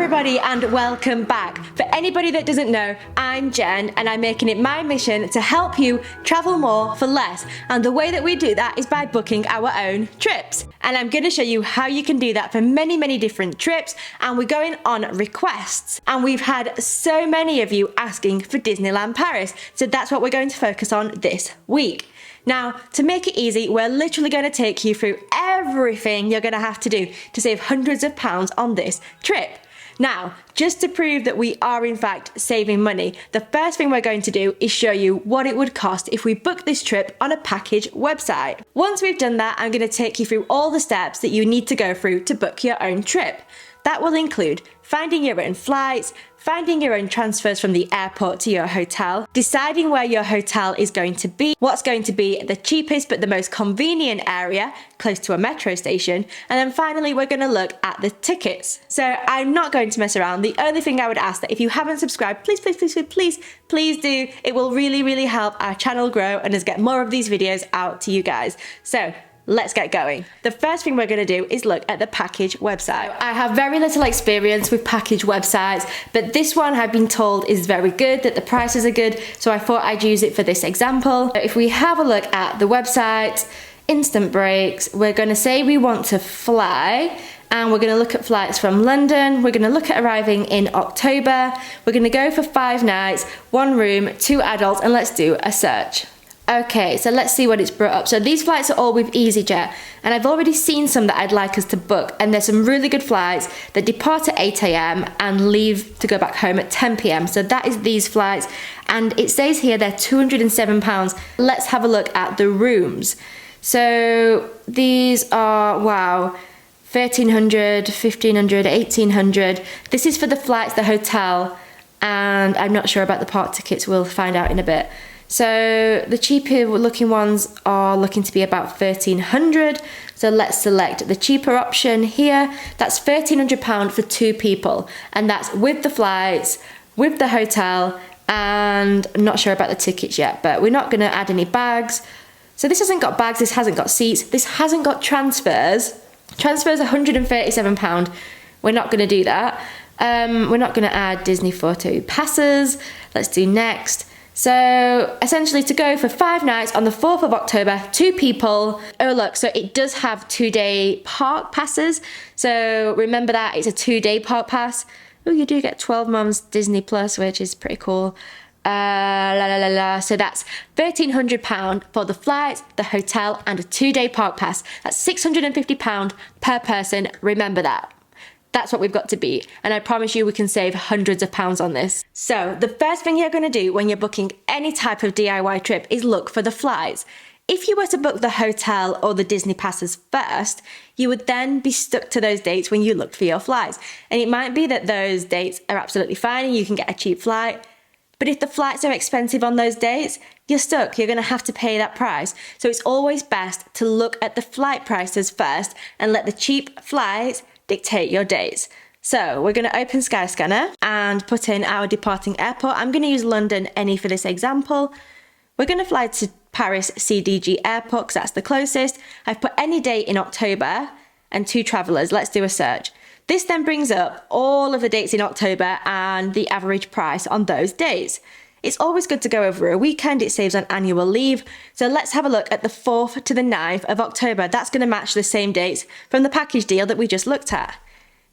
everybody and welcome back. For anybody that doesn't know, I'm Jen and I'm making it my mission to help you travel more for less. And the way that we do that is by booking our own trips. And I'm going to show you how you can do that for many different trips, and we're going on requests. And we've had so many of you asking for Disneyland Paris, so that's what we're going to focus on this week. Now, to make it easy, we're literally going to take you through everything you're going to have to do to save hundreds of pounds on this trip. Now, just to prove that we are in fact saving money, the first thing we're going to do is show you what it would cost if we book this trip on a package website. Once we've done that, I'm going to take you through all the steps that you need to go through to book your own trip. That will include finding your own flights, finding your own transfers from the airport to your hotel, deciding where your hotel is going to be, what's going to be the cheapest but the most convenient area close to a metro station, and then finally we're going to look at the tickets. So I'm not going to mess around. The only thing I would ask that if you haven't subscribed, please do. It will really help our channel grow and us get more of these videos out to you guys. So let's get going. The first thing we're going to do is look at the package website. I have very little experience with package websites, but this one I've been told is very good, that the prices are good, so I thought I'd use it for this example. If we have a look at the website, instant breaks, we're going to say we want to fly, and we're going to look at flights from London. We're going to look at arriving in October. We're going to go for 5 nights, 1 room, 2 adults, and let's do a search. Okay, so let's see what it's brought up. So these flights are all with EasyJet, and I've already seen some that I'd like us to book, and there's some really good flights that depart at 8 AM and leave to go back home at 10 PM. So that is these flights, and it says here they're £207. Let's have a look at the rooms. So these are, wow, 1,300, 1,500, 1,800. This is for the flights, the hotel, and I'm not sure about the park tickets. We'll find out in a bit. So the cheaper looking ones are looking to be about 1,300. So let's select the cheaper option here. That's £1,300 for 2 people. And that's with the flights, with the hotel, and I'm not sure about the tickets yet, but we're not going to add any bags. So this hasn't got bags, this hasn't got seats, this hasn't got transfers. Transfers are £137. We're not going to do that. We're not going to add Disney photo passes. Let's do next. So essentially to go for 5 nights on the 4th of October, 2 people. Oh look, so it does have 2-day park passes. So remember that, it's a 2-day park pass. Oh, you do get 12 months Disney Plus, which is pretty cool. So that's £1,300 for the flights, the hotel, and a 2-day park pass. That's £650 per person, remember that. That's what we've got to beat, and I promise you we can save hundreds of pounds on this. So the first thing you're going to do when you're booking any type of DIY trip is look for the flights. If you were to book the hotel or the Disney passes first, you would then be stuck to those dates when you looked for your flights. And it might be that those dates are absolutely fine and you can get a cheap flight, but if the flights are expensive on those dates, you're stuck. You're going to have to pay that price. So it's always best to look at the flight prices first and let the cheap flights dictate your days. So we're going to open Skyscanner and put in our departing airport. I'm going to use London any for this example. We're going to fly to Paris CDG airport because that's the closest. I've put any date in October and 2 travellers. Let's do a search. This then brings up all of the dates in October and the average price on those days. It's always good to go over a weekend, it saves on annual leave. So let's have a look at the 4th to the 9th of October. That's going to match the same dates from the package deal that we just looked at.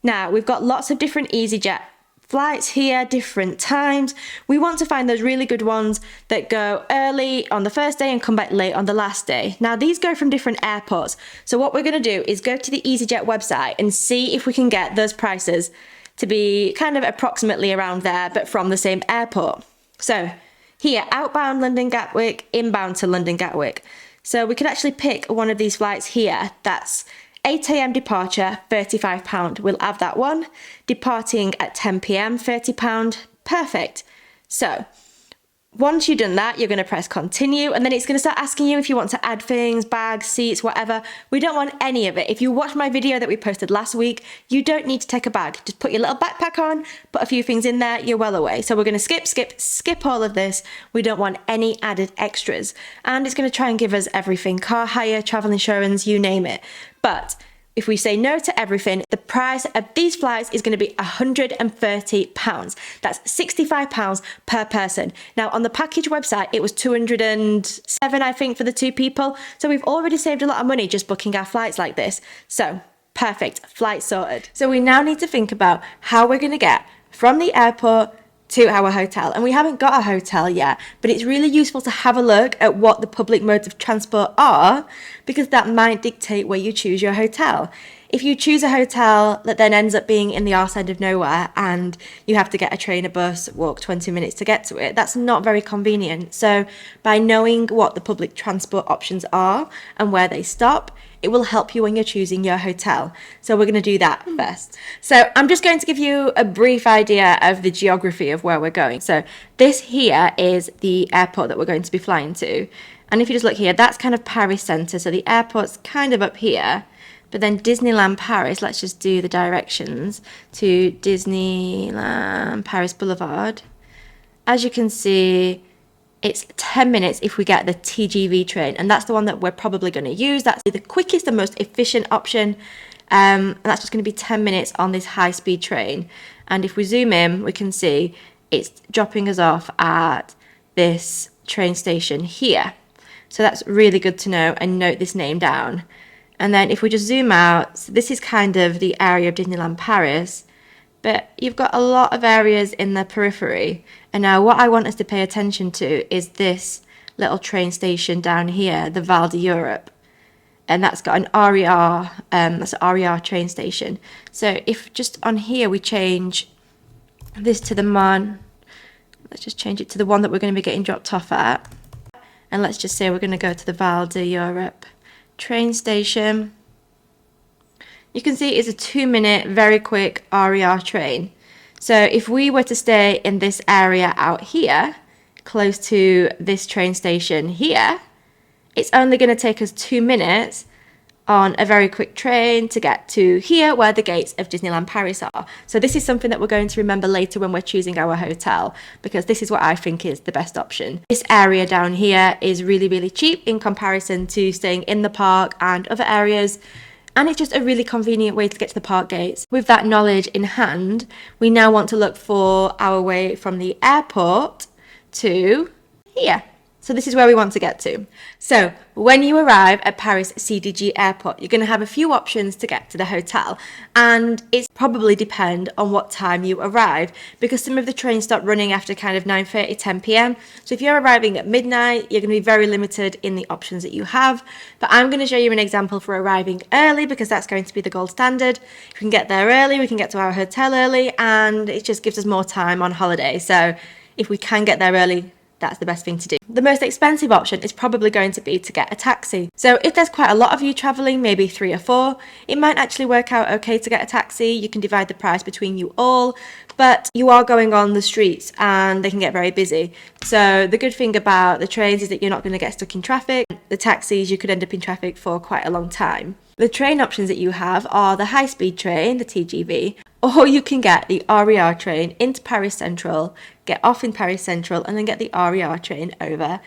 Now, we've got lots of different EasyJet flights here, different times. We want to find those really good ones that go early on the first day and come back late on the last day. Now, these go from different airports. So what we're going to do is go to the EasyJet website and see if we can get those prices to be kind of approximately around there, but from the same airport. So here, outbound London Gatwick, inbound to London Gatwick. So we could actually pick one of these flights here. That's 8 AM departure, £35. We'll have that one. Departing at 10 PM, £30. Perfect. So once you've done that, you're going to press continue, and then it's going to start asking you if you want to add things, bags, seats, whatever. We don't want any of it. If you watched my video that we posted last week, you don't need to take a bag. Just put your little backpack on, put a few things in there, you're well away. So we're going to skip all of this. We don't want any added extras. And it's going to try and give us everything, car hire, travel insurance, you name it. But If we say no to everything, the price of these flights is going to be £130. That's £65 per person. Now, on the package website, it was £207, I think, for the 2 people. So we've already saved a lot of money just booking our flights like this. So, perfect, flight sorted. So we now need to think about how we're going to get from the airport to our hotel. And we haven't got a hotel yet, but it's really useful to have a look at what the public modes of transport are, because that might dictate where you choose your hotel. If you choose a hotel that then ends up being in the arse end of nowhere and you have to get a train, a bus, walk 20 minutes to get to it, that's not very convenient. So by knowing what the public transport options are and where they stop, it will help you when you're choosing your hotel. So we're going to do that first. So I'm just going to give you a brief idea of the geography of where we're going. So this here is the airport that we're going to be flying to. And if you just look here, that's kind of Paris Centre. So the airport's kind of up here. But then Disneyland Paris, let's just do the directions to Disneyland Paris Boulevard. As you can see, it's 10 minutes if we get the TGV train, and that's the one that we're probably going to use. That's the quickest and most efficient option, and that's just going to be 10 minutes on this high-speed train. And if we zoom in, we can see it's dropping us off at this train station here. So that's really good to know, and note this name down. And then if we just zoom out, so this is kind of the area of Disneyland Paris, but you've got a lot of areas in the periphery. And now what I want us to pay attention to is this little train station down here, the Val d'Europe. And that's got an RER, that's an RER train station. So if just on here we change this to the let's just change it to the one that we're going to be getting dropped off at. And let's just say we're going to go to the Val d'Europe train station. You can see it's a 2-minute, very quick RER train. So if we were to stay in this area out here, close to this train station here, it's only going to take us 2 minutes on a very quick train to get to here where the gates of Disneyland Paris are. So this is something that we're going to remember later when we're choosing our hotel, because this is what I think is the best option. This area down here is really, really cheap in comparison to staying in the park and other areas. And it's just a really convenient way to get to the park gates. With that knowledge in hand, we now want to look for our way from the airport to here. So this is where we want to get to. So when you arrive at Paris CDG airport, you're going to have a few options to get to the hotel. And it's probably depend on what time you arrive, because some of the trains start running after kind of 9:30, 10 p.m. So if you're arriving at midnight, you're going to be very limited in the options that you have. But I'm going to show you an example for arriving early, because that's going to be the gold standard. If we can get there early, we can get to our hotel early, and it just gives us more time on holiday. So if we can get there early, that's the best thing to do. The most expensive option is probably going to be to get a taxi. So if there's quite a lot of you traveling, maybe 3 or 4, it might actually work out okay to get a taxi. You can divide the price between you all, but you are going on the streets and they can get very busy. So the good thing about the trains is that you're not going to get stuck in traffic. The taxis, you could end up in traffic for quite a long time. The train options that you have are the high-speed train, the TGV, or you can get the RER train into Paris Central, get off in Paris Central, and then get the RER train over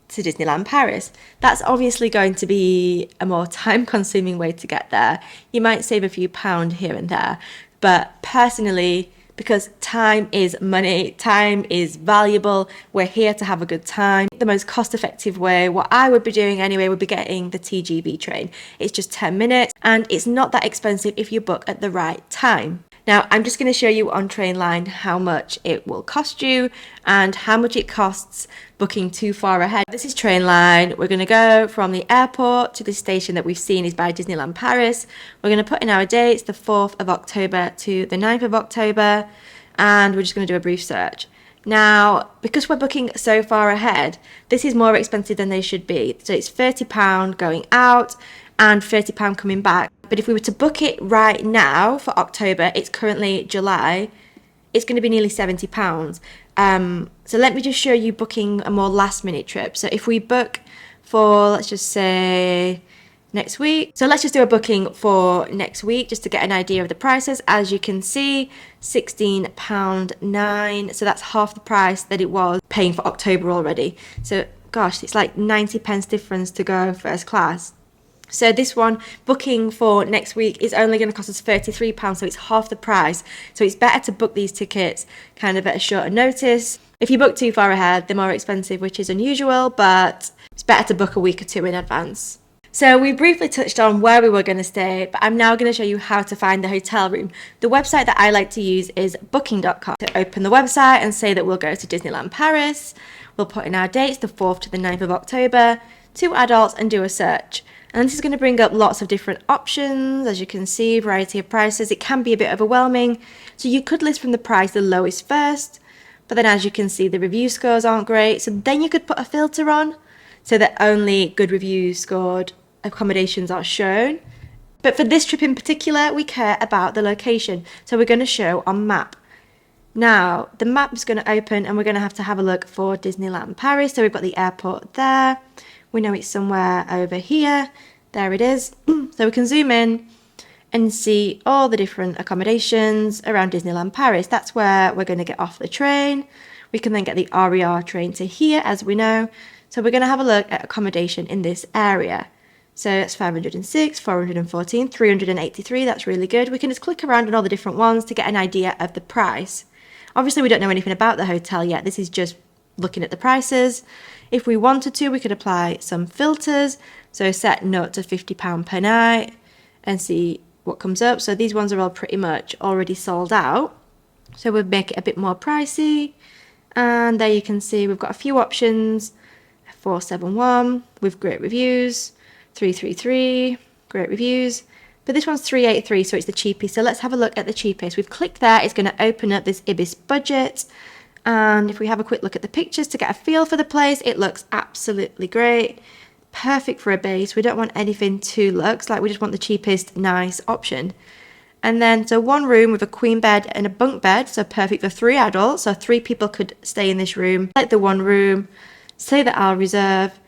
to Disneyland Paris. That's obviously going to be a more time-consuming way to get there. You might save a few pounds here and there, but personally, because time is money, time is valuable, we're here to have a good time. The most cost-effective way, what I would be doing anyway, would be getting the TGV train. It's just 10 minutes, and it's not that expensive if you book at the right time. Now, I'm just going to show you on Trainline how much it will cost you and how much it costs booking too far ahead. This is Trainline. We're going to go from the airport to the station that we've seen is by Disneyland Paris. We're going to put in our dates, the 4th of October to the 9th of October, and we're just going to do a brief search. Now, because we're booking so far ahead, this is more expensive than they should be. So it's £30 going out and £30 coming back. But if we were to book it right now for October, it's currently July, it's going to be nearly £70. So let me just show you booking a more last minute trip. So if we book for, let's just say, next week. So let's just do a booking for next week just to get an idea of the prices. As you can see, £16.09. So that's half the price that it was paying for October already. So gosh, it's like 90 pence difference to go first class. So this one, booking for next week, is only going to cost us £33, so it's half the price. So it's better to book these tickets kind of at a shorter notice. If you book too far ahead, they're more expensive, which is unusual, but it's better to book a week or two in advance. So we briefly touched on where we were going to stay, but I'm now going to show you how to find the hotel room. The website that I like to use is booking.com. So open the website and say that we'll go to Disneyland Paris. We'll put in our dates, the 4th to the 9th of October, 2 adults, and do a search. And this is going to bring up lots of different options. As you can see, variety of prices. It can be a bit overwhelming. So you could list from the price the lowest first, but then as you can see, the review scores aren't great. So then you could put a filter on so that only good reviews scored accommodations are shown. But for this trip in particular, we care about the location. So we're going to show on map. Now, the map is going to open and we're going to have a look for Disneyland Paris. So we've got the airport there. We know it's somewhere over here. There it is. So we can zoom in and see all the different accommodations around Disneyland Paris. That's where we're going to get off the train. We can then get the RER train to here, as we know. So we're going to have a look at accommodation in this area. So it's 506, 414, 383. That's really good. We can just click around on all the different ones to get an idea of the price. Obviously, we don't know anything about the hotel yet. This is just looking at the prices. If we wanted to, we could apply some filters. So set note to £50 per night and see what comes up. So these ones are all pretty much already sold out. So we'll make it a bit more pricey. And there you can see we've got a few options. 471 with great reviews. 333, great reviews. But this one's 383, so it's the cheapest. So let's have a look at the cheapest. We've clicked there. It's going to open up this Ibis budget. And if we have a quick look at the pictures to get a feel for the place, it looks absolutely great. Perfect for a base. We don't want anything too luxe. Like, we just want the cheapest, nice option. And then, so one room with a queen bed and a bunk bed. So perfect for 3 adults. So 3 people could stay in this room. Like the one room, say that I'll reserve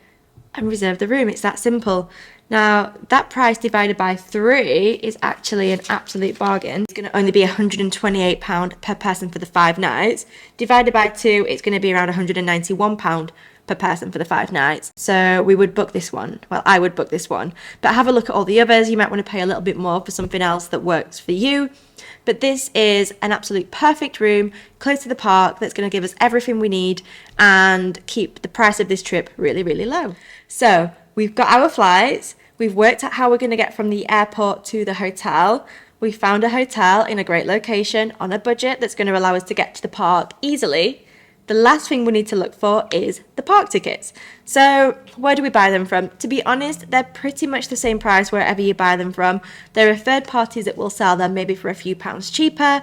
and reserve the room. It's that simple. Now, that price divided by 3 is actually an absolute bargain. It's going to only be £128 per person for the 5 nights. Divided by 2, it's going to be around £191 per person for the 5 nights. So we would book this one. Well, I would book this one. But have a look at all the others. You might want to pay a little bit more for something else that works for you. But this is an absolute perfect room, close to the park, that's going to give us everything we need and keep the price of this trip really, really low. So we've got our flights. We've worked out how we're going to get from the airport to the hotel. We found a hotel in a great location on a budget that's going to allow us to get to the park easily. The last thing we need to look for is the park tickets. So where do we buy them from? To be honest, they're pretty much the same price wherever you buy them from. There are third parties that will sell them maybe for a few pounds cheaper.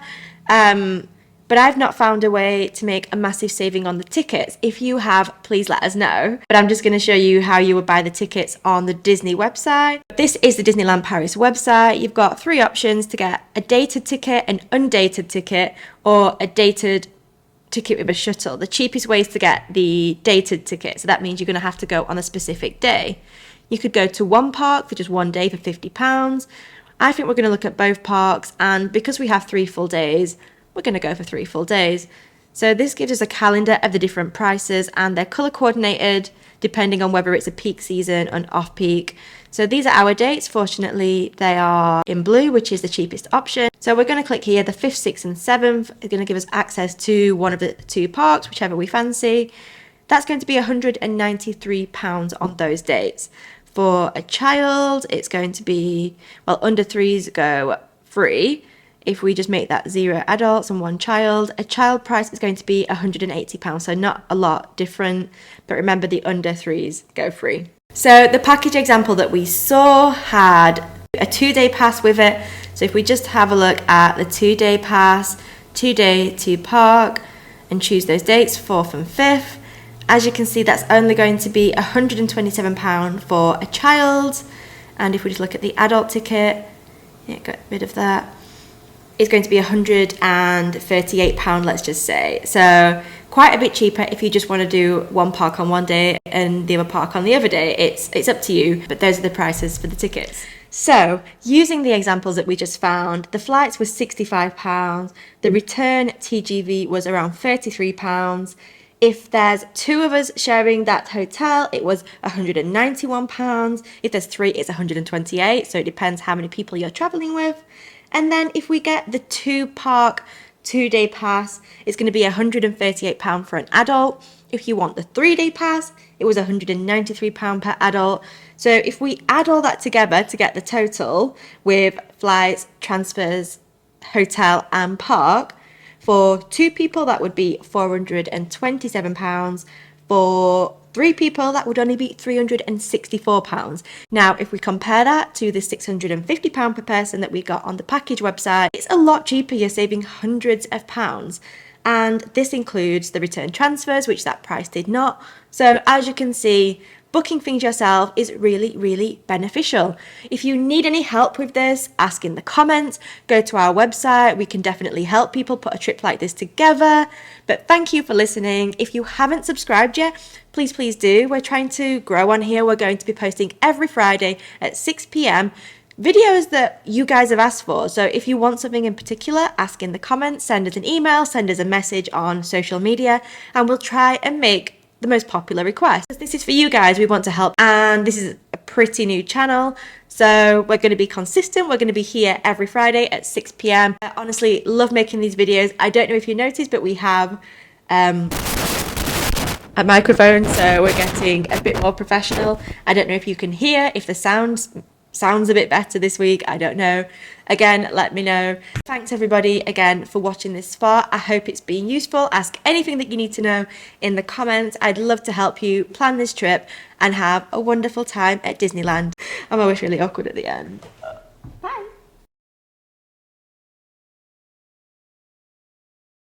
But I've not found a way to make a massive saving on the tickets. If you have, please let us know. But I'm just going to show you how you would buy the tickets on the Disney website. This is the Disneyland Paris website. You've got 3 options to get a dated ticket, an undated ticket, or a dated ticket with a shuttle. The cheapest way is to get the dated ticket. So that means you're going to have to go on a specific day. You could go to one park for just one day for £50. I think we're going to look at both parks. And because we have 3 full days, we're going to go for 3 full days. So this gives us a calendar of the different prices and they're color coordinated depending on whether it's a peak season or off peak. So these are our dates. Fortunately, they are in blue, which is the cheapest option. So we're going to click here. The 5th, 6th and 7th is going to give us access to one of the 2 parks, whichever we fancy. That's going to be £193 on those dates. For a child, it's going to be, well, under 3s go free. If we just make that 0 adults and 1 child, a child price is going to be £180, so not a lot different. But remember, the under 3s go free. So the package example that we saw had a 2-day pass with it. So if we just have a look at the 2-day pass, 2-day to park, and choose those dates, 4th and 5th, as you can see, that's only going to be £127 for a child. And if we just look at the adult ticket, yeah, got rid of that. It's going to be £138, let's just say. So quite a bit cheaper if you just want to do one park on one day and the other park on the other day. It's up to you, but those are the prices for the tickets. So using the examples that we just found, the flights was £65, the return TGV was around £33. If there's 2 of us sharing that hotel, it was £191. If there's 3, it's 128. So it depends how many people you're traveling with. And then if we get the 2-park 2-day pass, it's going to be £138 for an adult. If you want the 3-day pass, it was £193 per adult. So if we add all that together to get the total with flights, transfers, hotel and park, for 2 people that would be £427. For 3 people that would only be £364. Now if we compare that to the £650 per person that we got on the package website, it's a lot cheaper. You're saving hundreds of pounds. And this includes the return transfers, which that price did not. So as you can see, booking things yourself is really, really beneficial. If you need any help with this, ask in the comments, go to our website. We can definitely help people put a trip like this together. But thank you for listening. If you haven't subscribed yet, please do. We're trying to grow on here. We're going to be posting every Friday at 6 p.m. videos that you guys have asked for. So if you want something in particular, ask in the comments, send us an email, send us a message on social media, and we'll try and make the most popular request. This is for you guys. We want to help, and this is a pretty new channel, so we're going to be consistent. We're going to be here every Friday at 6 p.m. I honestly love making these videos. I don't know if you noticed, but we have a microphone, so we're getting a bit more professional. I don't know if you can hear, if the sounds a bit better this week. I don't know. Again, let me know. Thanks everybody again for watching this far. I hope it's been useful. Ask anything that you need to know in the comments. I'd love to help you plan this trip and have a wonderful time at Disneyland. I'm always really awkward at the end. Bye.